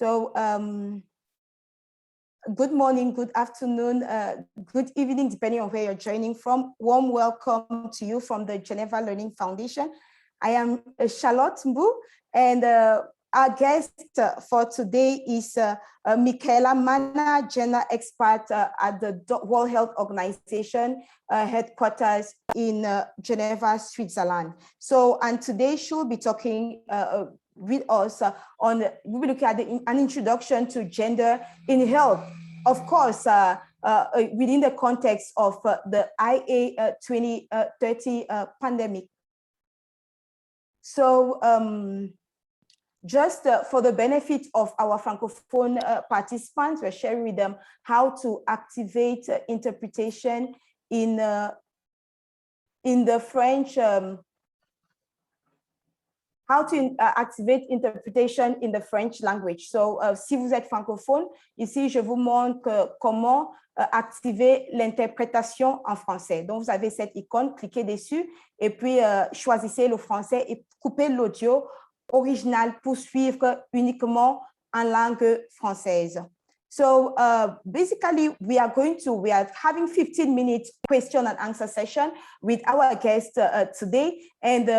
So good morning, good afternoon, good evening, depending on where you're joining from. Warm welcome to you from the Geneva Learning Foundation. I am Charlotte Mbuh, and our guest for today is Michaela, Manna, gender expert at the World Health Organization headquarters in Geneva, Switzerland. So, and today she'll be talking with us we'll be looking at an introduction to gender in health, of course, within the context of the IA2030 pandemic. So just for the benefit of our Francophone participants, we're sharing with them how to activate interpretation in the French, how to activate interpretation in the French language. So, si vous êtes francophone, ici, je vous montre comment activer l'interprétation en français. Donc, vous avez cette icône, cliquez dessus, et puis choisissez le français et coupez l'audio original pour suivre uniquement en langue française. So basically, we are having 15-minute question and answer session with our guest today, and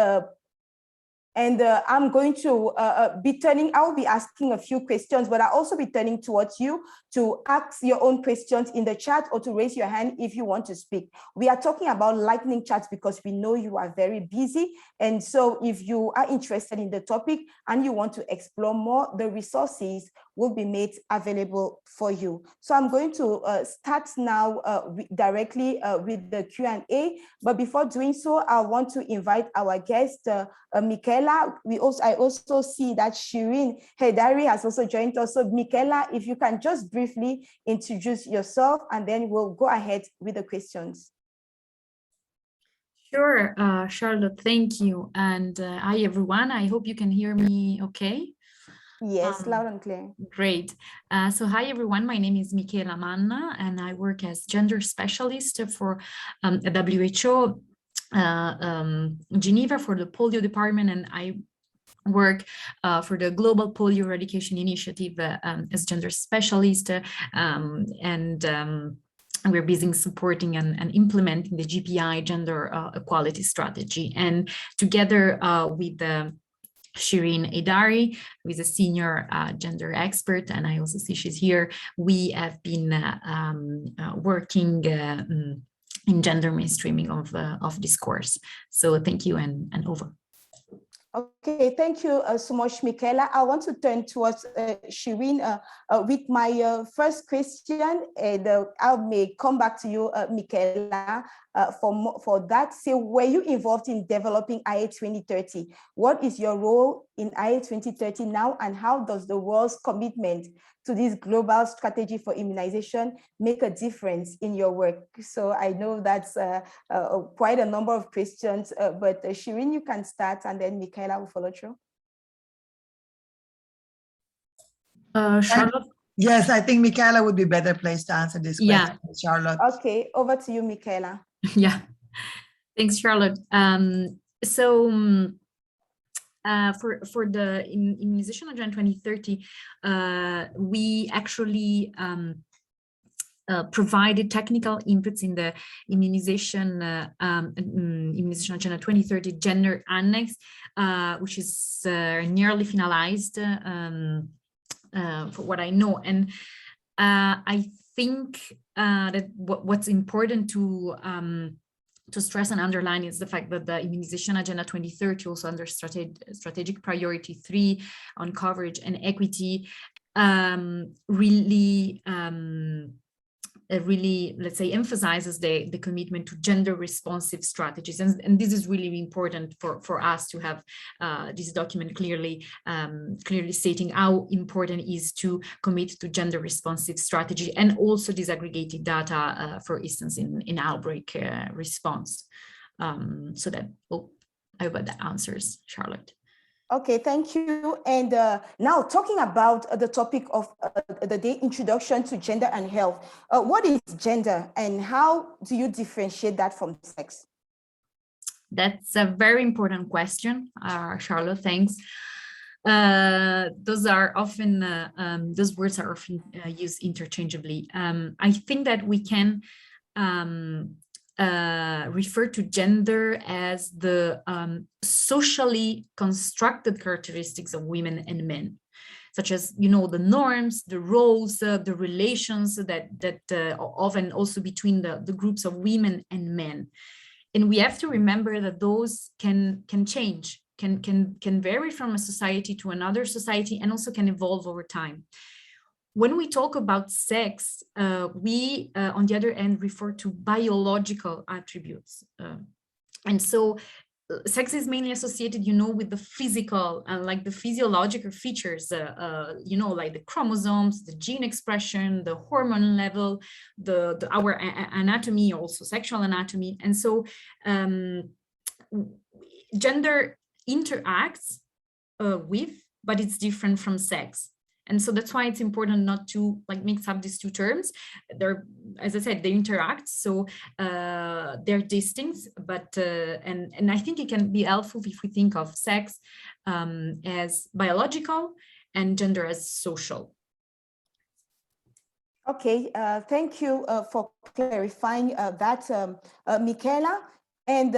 I'm going to I'll be asking a few questions, but I'll also be turning towards you to ask your own questions in the chat or to raise your hand if you want to speak. We are talking about lightning chats because we know you are very busy. And so if you are interested in the topic and you want to explore more, the resources will be made available for you. So I'm going to start now directly with the Q&A. But before doing so, I want to invite our guest, Michaela. I also see that Shirin Heidari has also joined us. So Michaela, if you can just briefly introduce yourself, and then we'll go ahead with the questions. Sure, Charlotte, thank you. And hi, everyone. I hope you can hear me okay. Yes, loud and clear. Great. So hi, everyone. My name is Michela Manna, and I work as gender specialist for WHO Geneva for the polio department, and I work for the Global Polio Eradication Initiative as gender specialist, we're busy supporting and implementing the GPI gender equality strategy. And together with Shirin Heidari, who is a senior gender expert, and I also see she's here, we have been working in gender mainstreaming of discourse. So thank you, and over. Okay, thank you so much, Michaela. I want to turn towards Shirin with my first question, and I may come back to you, Michaela, for that. So, were you involved in developing IA2030? What is your role in IA2030 now, and how does the world's commitment to this global strategy for immunization make a difference in your work? So I know that's quite a number of questions, but Shirin, you can start, and then Michaela will follow through. Charlotte? Yes, I think Michaela would be better placed to answer this question, Charlotte. Okay, over to you, Michaela. Yeah, thanks, Charlotte. For the Immunization Agenda 2030, we actually provided technical inputs in the Immunization Agenda 2030 Gender Annex, which is nearly finalized for what I know. And I think that what's important to stress and underline is the fact that the Immunization Agenda 2030, also under strategic priority 3 on coverage and equity, really, let's say, emphasizes the commitment to gender responsive strategies. And this is really important for us to have this document clearly stating how important it is to commit to gender responsive strategy, and also disaggregated data, for instance, in outbreak response. So that, I hope that answers, Charlotte. Okay, thank you. And now talking about the topic of the day, introduction to gender and health. What is gender, and how do you differentiate that from sex? That's a very important question, Charlotte, thanks. Those are often those words are often used interchangeably. I think that we can refer to gender as the socially constructed characteristics of women and men, such as, you know, the norms, the roles, the relations that often also between the groups of women and men. And we have to remember that those can change, can vary from a society to another society, and also can evolve over time. When we talk about sex, we, on the other end, refer to biological attributes. And so sex is mainly associated, you know, with the physical and like the physiological features, you know, like the chromosomes, the gene expression, the hormone level, our anatomy, also sexual anatomy. And so gender interacts with, but it's different from sex. And so that's why it's important not to like mix up these two terms. They're, as I said, they interact, so they're distinct. But and I think it can be helpful if we think of sex as biological and gender as social. Okay, thank you for clarifying that, Michaela. And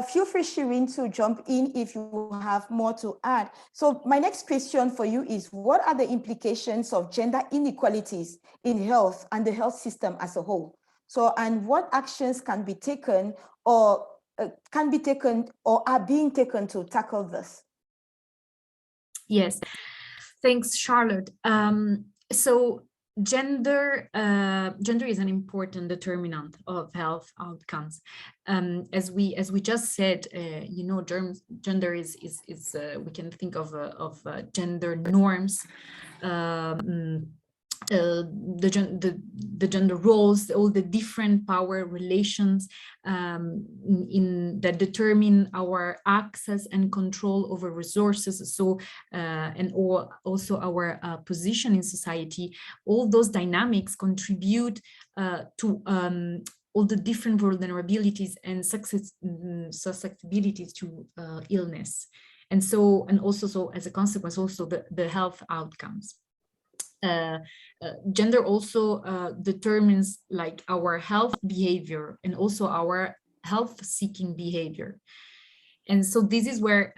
feel free, Shirin, to jump in if you have more to add. So my next question for you is, what are the implications of gender inequalities in health and the health system as a whole? So, and what actions can be taken or are being taken to tackle this? Yes, thanks, Charlotte. So gender is an important determinant of health outcomes. As we just said, you know, gender is we can think of gender norms, the gender roles, all the different power relations that determine our access and control over resources. So and also our position in society. All those dynamics contribute to all the different vulnerabilities and susceptibilities to illness, and also so as a consequence also the health outcomes. Gender also determines like our health behavior and also our health seeking behavior. And so this is where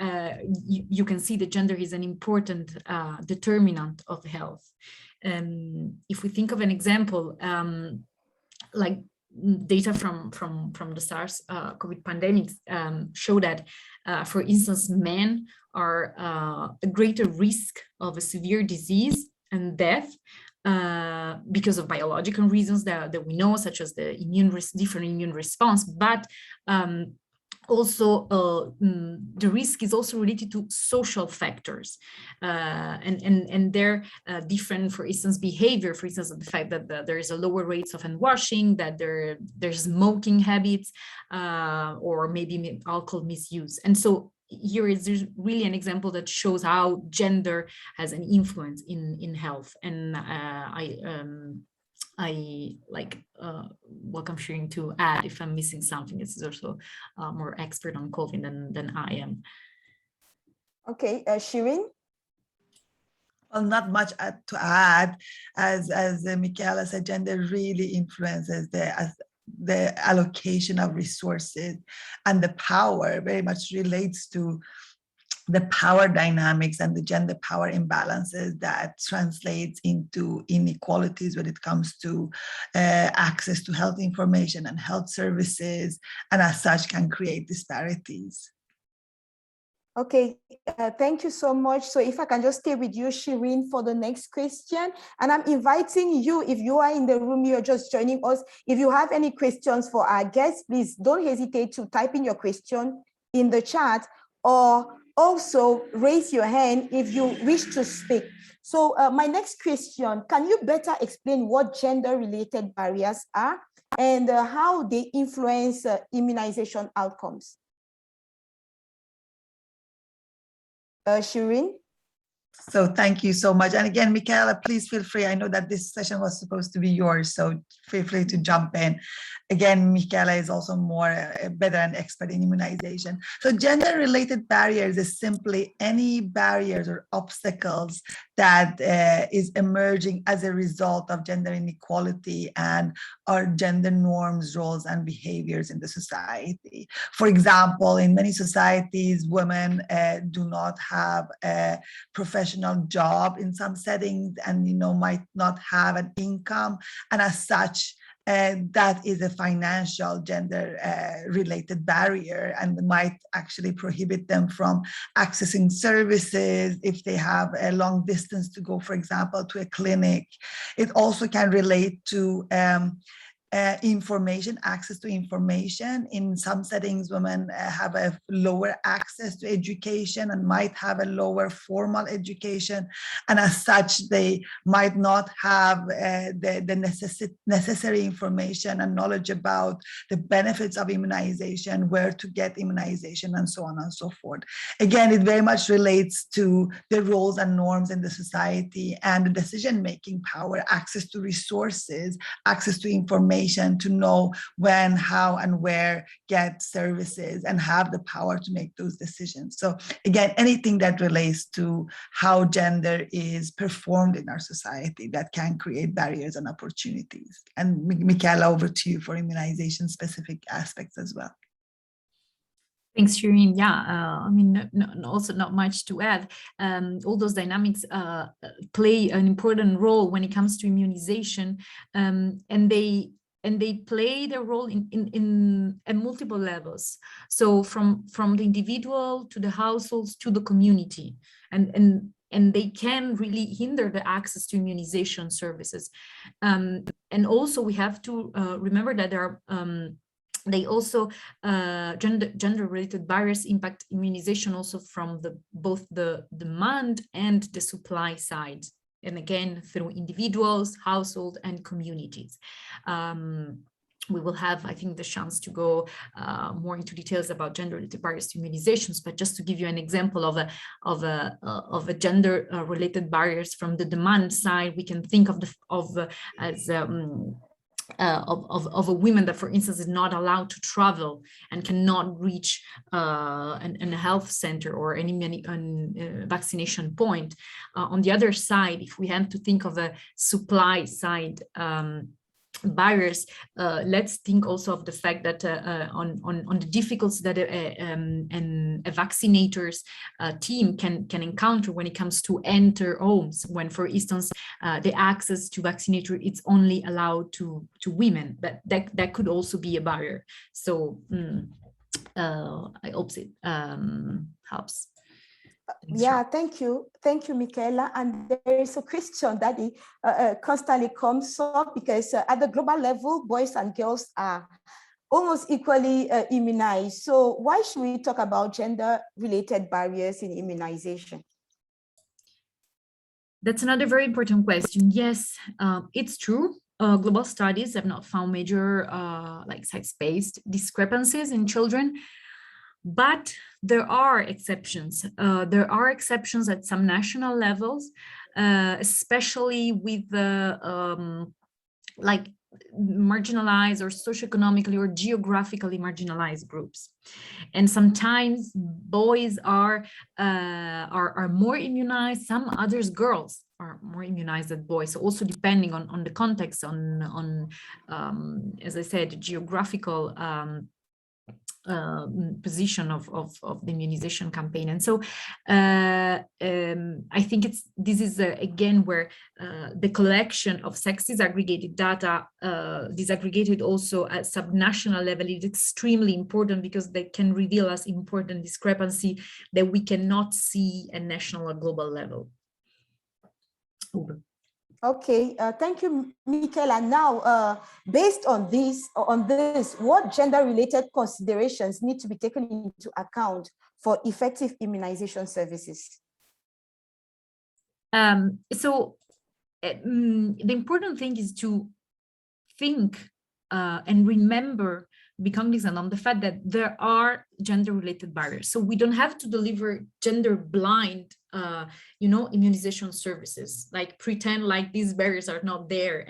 you can see that gender is an important determinant of health. If we think of an example, like data from the SARS COVID pandemic show that, for instance, men are a greater risk of a severe disease and death because of biological reasons that we know, such as the different immune response, but also the risk is also related to social factors, and they're different, for instance, behavior, for instance, the fact that there is a lower rates of hand washing, that there's smoking habits, or maybe alcohol misuse. And so here is really an example that shows how gender has an influence in health. And I like welcome Shirin to add if I'm missing something. It's also more expert on COVID than I am. Okay, Shirin? Well, not much to add. As Michaela said, gender really influences the allocation of resources, and the power very much relates to the power dynamics and the gender power imbalances that translates into inequalities when it comes to access to health information and health services, and as such can create disparities. Okay, thank you so much. So if I can just stay with you, Shirin, for the next question. And I'm inviting you, if you are in the room, you're just joining us, if you have any questions for our guests, please don't hesitate to type in your question in the chat, or also raise your hand if you wish to speak. So my next question, can you better explain what gender-related barriers are and how they influence immunization outcomes? Shirin? So thank you so much. And again, Michaela, please feel free. I know that this session was supposed to be yours, so feel free to jump in. Again, Michaela is also better an expert in immunization. So gender-related barriers is simply any barriers or obstacles that is emerging as a result of gender inequality and our gender norms, roles, and behaviors in the society. For example, in many societies, women do not have a professional job in some settings, and might not have an income, and as such that is a financial gender related barrier and might actually prohibit them from accessing services if they have a long distance to go, for example, to a clinic. It also can relate to information, access to information. In some settings, women have a lower access to education and might have a lower formal education. And as such, they might not have the necessary information and knowledge about the benefits of immunization, where to get immunization, and so on and so forth. Again, it very much relates to the roles and norms in the society and the decision-making power, access to resources, access to information, to know when, how, and where get services and have the power to make those decisions. So again, anything that relates to how gender is performed in our society that can create barriers and opportunities. And Michaela, over to you for immunization specific aspects as well. Thanks, Shirin. Yeah, I mean, also not much to add. All those dynamics play an important role when it comes to immunization, and they play their role in multiple levels. So from the individual to the households to the community, and they can really hinder the access to immunization services. And also we have to remember that there are they also gender-related barriers impact immunization also from both the demand and the supply side, and again through individuals, household, and communities. We will have, I think, the chance to go more into details about gender-related barriers to immunizations, but just to give you an example of a gender-related barriers from the demand side, we can think of a woman that, for instance, is not allowed to travel and cannot reach a health center or any vaccination point. On the other side, if we have to think of a supply side barriers, let's think also of the fact that on the difficulties that a vaccinators team can encounter when it comes to enter homes, when, for instance, the access to vaccinator it's only allowed to women. That could also be a barrier. So I hope it helps. Yeah, thank you, Michaela. And there is a question that constantly comes up because at the global level, boys and girls are almost equally immunized. So why should we talk about gender-related barriers in immunization? That's another very important question. Yes, it's true. Global studies have not found major like sex-based discrepancies in children. But there are exceptions. There are exceptions at some national levels, especially with the like marginalized or socioeconomically or geographically marginalized groups. And sometimes boys are more immunized. Some others, girls, are more immunized than boys. So also depending on the context, on as I said, geographical position of the immunization campaign. And so I think this is again where the collection of sex disaggregated data, disaggregated also at subnational level, is extremely important because they can reveal us important discrepancy that we cannot see at national or global level. Over. Okay, thank you, Michaela. Now, based on this, what gender-related considerations need to be taken into account for effective immunization services? So the important thing is to think and remember be cognizant on the fact that there are gender-related barriers. So we don't have to deliver gender-blind, immunization services, like pretend like these barriers are not there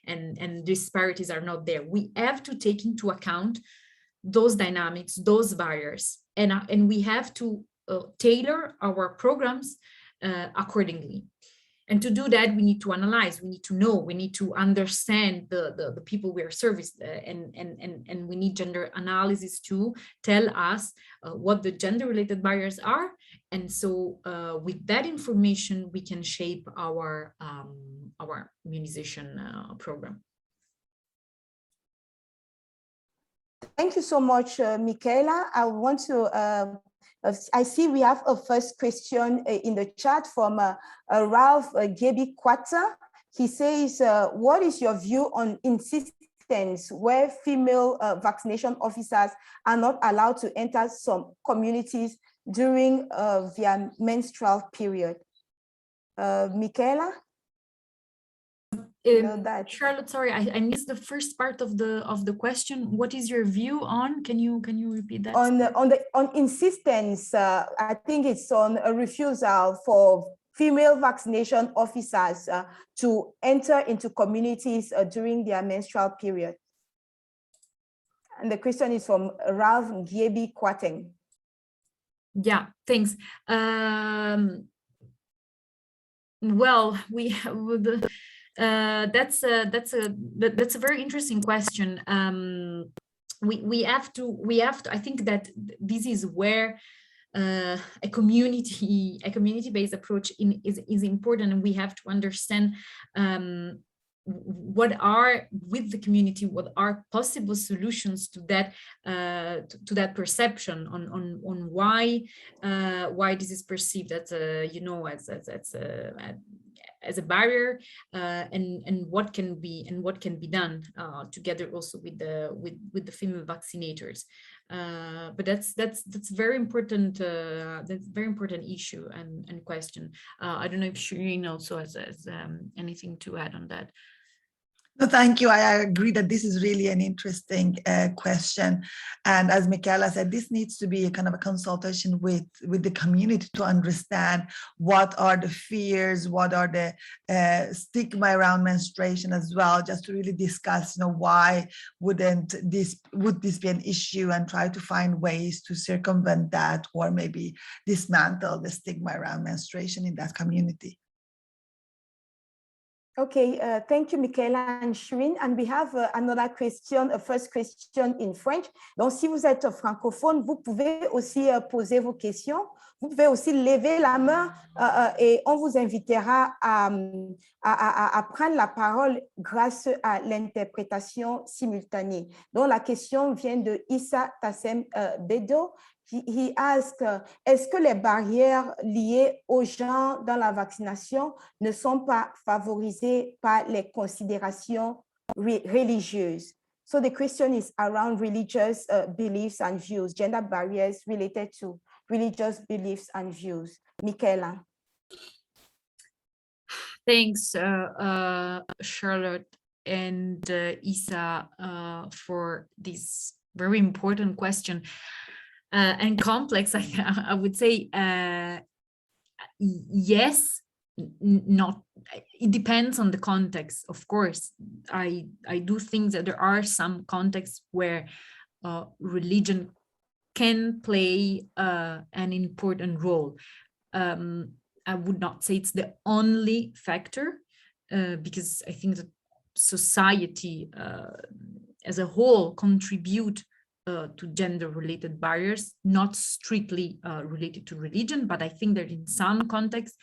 and disparities are not there. We have to take into account those dynamics, those barriers, and we have to tailor our programs accordingly. And to do that, we need to analyze, we need to know, we need to understand the people we are serviced, and we need gender analysis to tell us what the gender-related barriers are. And so with that information, we can shape our immunization program. Thank you so much, Michaela. I want to I see we have a first question in the chat from Ralph Gebi-Kwata. He says, what is your view on insistence where female vaccination officers are not allowed to enter some communities during their menstrual period? Michaela? Charlotte, sorry, I missed the first part of the question. What is your view on? Can you repeat that? On insistence, I think it's on a refusal for female vaccination officers to enter into communities during their menstrual period. And the question is from Ralph Giebi-Kwateng. Yeah, thanks. Well, we have that's a very interesting question. We have to. I think that this is where a community-based approach is important, and we have to understand what are with the community, what are possible solutions to that perception on why this is perceived as as a barrier, and what can be done together also with the female vaccinators. But that's very important. That's a very important issue and question. I don't know if Shirin also has anything to add on that. No, thank you. I agree that this is really an interesting question. And as Michaela said, this needs to be a kind of a consultation with the community to understand what are the fears, what are the stigma around menstruation as well, just to really discuss, why would this be an issue, and try to find ways to circumvent that, or maybe dismantle the stigma around menstruation in that community. Okay, thank you, Michaela and Shirin. And we have another question, a first question in French. Donc, si vous êtes francophone, vous pouvez aussi poser vos questions. Vous pouvez aussi lever la main et on vous invitera à prendre la parole grâce à l'interprétation simultanée. Donc, la question vient de Issa Tassem Bedo. He asked, est-ce que les barrières liées aux gens dans la vaccination ne sont pas favorisées par les considérations religieuses? So the question is around religious beliefs and views, gender barriers related to religious beliefs and views. Michaela. Thanks, Charlotte and Issa, for this very important question. And complex, I would say, yes, not. It depends on the context, of course. I do think that there are some contexts where religion can play an important role. I would not say it's the only factor, because I think that society as a whole contribute to gender-related barriers, not strictly related to religion, but I think that in some contexts,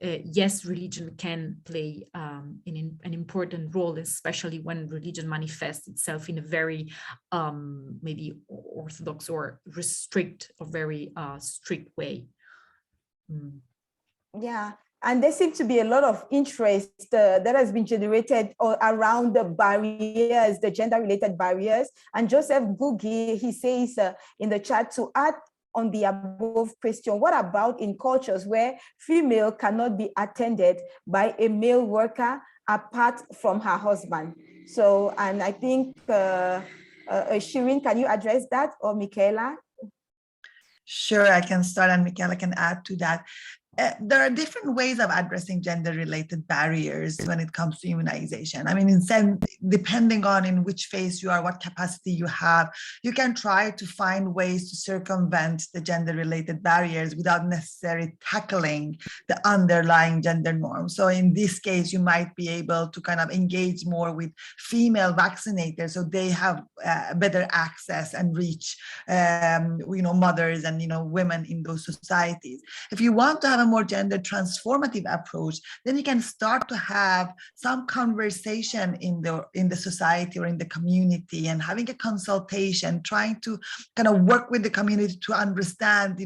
yes, religion can play an important role, especially when religion manifests itself in a very maybe orthodox or very strict way. Yeah. And there seems to be a lot of interest that has been generated around the barriers, the gender-related barriers. And Joseph Gugi, he says in the chat, to add on the above question, what about in cultures where female cannot be attended by a male worker apart from her husband? So, and I think Shirin, can you address that, or Michaela? Sure, I can start and Michaela can add to that. There are different ways of addressing gender-related barriers when it comes to immunization. I mean, depending on in which phase you are, what capacity you have, you can try to find ways to circumvent the gender-related barriers without necessarily tackling the underlying gender norms. So in this case, you might be able to kind of engage more with female vaccinators, so they have better access and reach, mothers and women in those societies. If you want to have a more gender transformative approach, then you can start to have some conversation in the society or in the community, and having a consultation, trying to kind of work with the community to understand,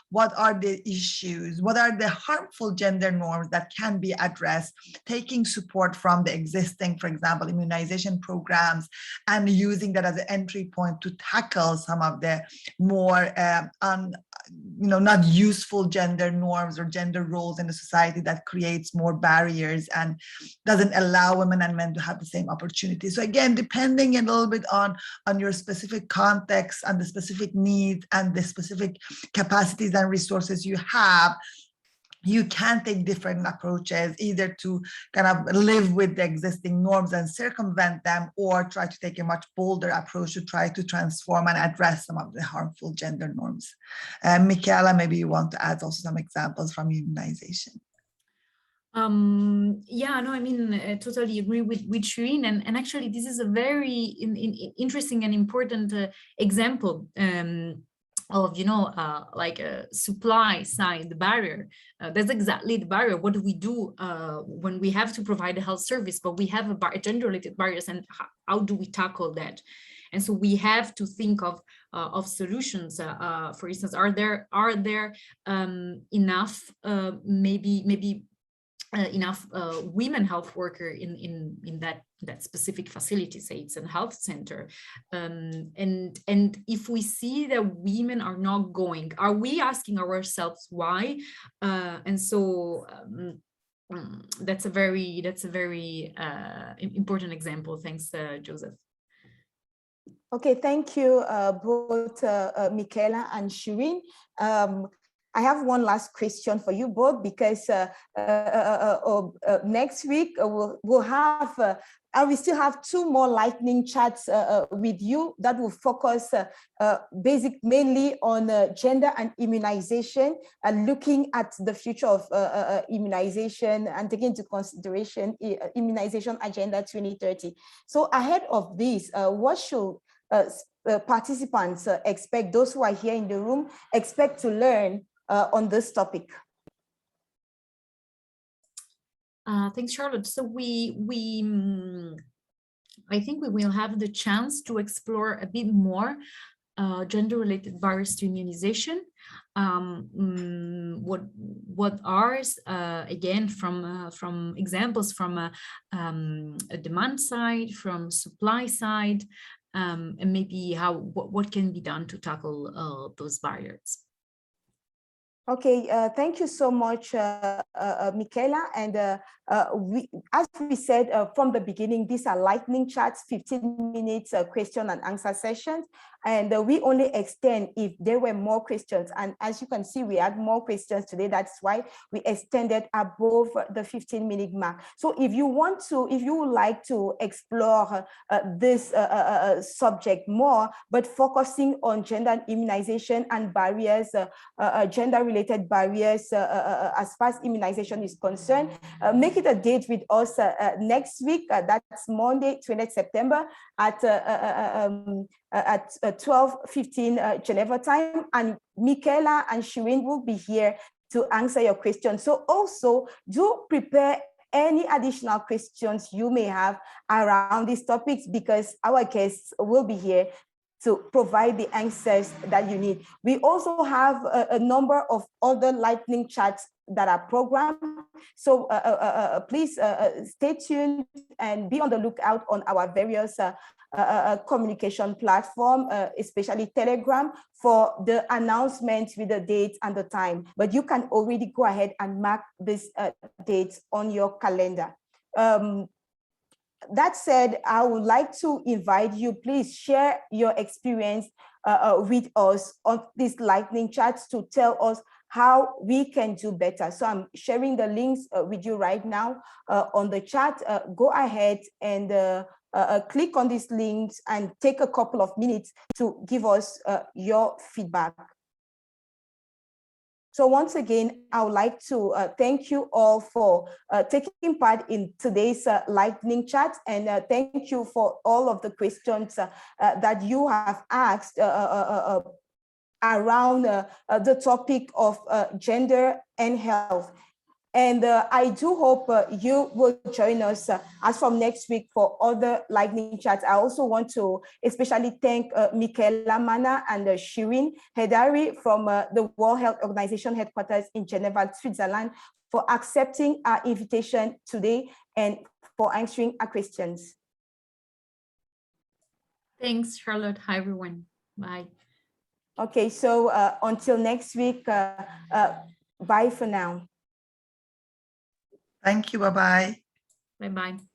what are the issues, what are the harmful gender norms that can be addressed, taking support from the existing, for example, immunization programs, and using that as an entry point to tackle some of the more not useful gender norms or gender roles in the society that creates more barriers and doesn't allow women and men to have the same opportunities. So again, depending a little bit on your specific context and the specific needs and the specific capacities and resources you have, you can take different approaches, either to kind of live with the existing norms and circumvent them, or try to take a much bolder approach to try to transform and address some of the harmful gender norms. Michaela, maybe you want to add also some examples from immunization. Yeah, no, I mean, I totally agree with Shirin, and actually this is a very interesting and important example of like a supply side barrier. That's exactly the barrier. What do we do when we have to provide a health service, but we have a gender-related barriers, and how do we tackle that? And so we have to think of solutions. For instance, are there enough maybe enough women health worker in that specific facility, say it's a health center, and if we see that women are not going, are we asking ourselves why? And so that's a very important example. Thanks, Joseph. Okay, thank you both Michaela and Shirin. I have one last question for you both, because next week we'll have, and we still have 2 more lightning chats with you that will focus mainly on gender and immunization, and looking at the future of immunization and taking into consideration Immunization Agenda 2030. So ahead of this, what should participants expect, those who are here in the room, expect to learn on this topic? Thanks, Charlotte. So I think we will have the chance to explore a bit more gender-related barriers to immunization. What are again from examples from a demand side, from supply side, and maybe what can be done to tackle those barriers. Okay, thank you so much, Michaela. And as we said from the beginning, these are lightning chats, 15 minutes question and answer sessions. And we only extend if there were more questions. And as you can see, we had more questions today. That's why we extended above the 15-minute mark. So if you would like to explore this subject more, but focusing on gender immunization and barriers, gender-related barriers as far as immunization is concerned, make it a date with us next week. That's Monday, 20th September at 12:15 Geneva time, and Michaela and Shirin will be here to answer your questions. So also do prepare any additional questions you may have around these topics, because our guests will be here to provide the answers that you need. We also have a number of other lightning chats that are programmed. So please stay tuned and be on the lookout on our various communication platform, especially Telegram, for the announcements with the date and the time. But you can already go ahead and mark these dates on your calendar. that said, I would like to invite you, please share your experience with us on these lightning chats to tell us how we can do better. So I'm sharing the links with you right now on the chat. Go ahead and click on these links and take a couple of minutes to give us your feedback. So once again, I would like to thank you all for taking part in today's lightning chat, and thank you for all of the questions that you have asked around the topic of gender and health. And I do hope you will join us as from next week for other lightning chats. I also want to especially thank Michaela, Manna, and Shirin, Heidari from the World Health Organization headquarters in Geneva, Switzerland, for accepting our invitation today and for answering our questions. Thanks, Charlotte. Hi, everyone. Bye. Okay, so until next week, bye for now. Thank you. Bye-bye. Bye-bye.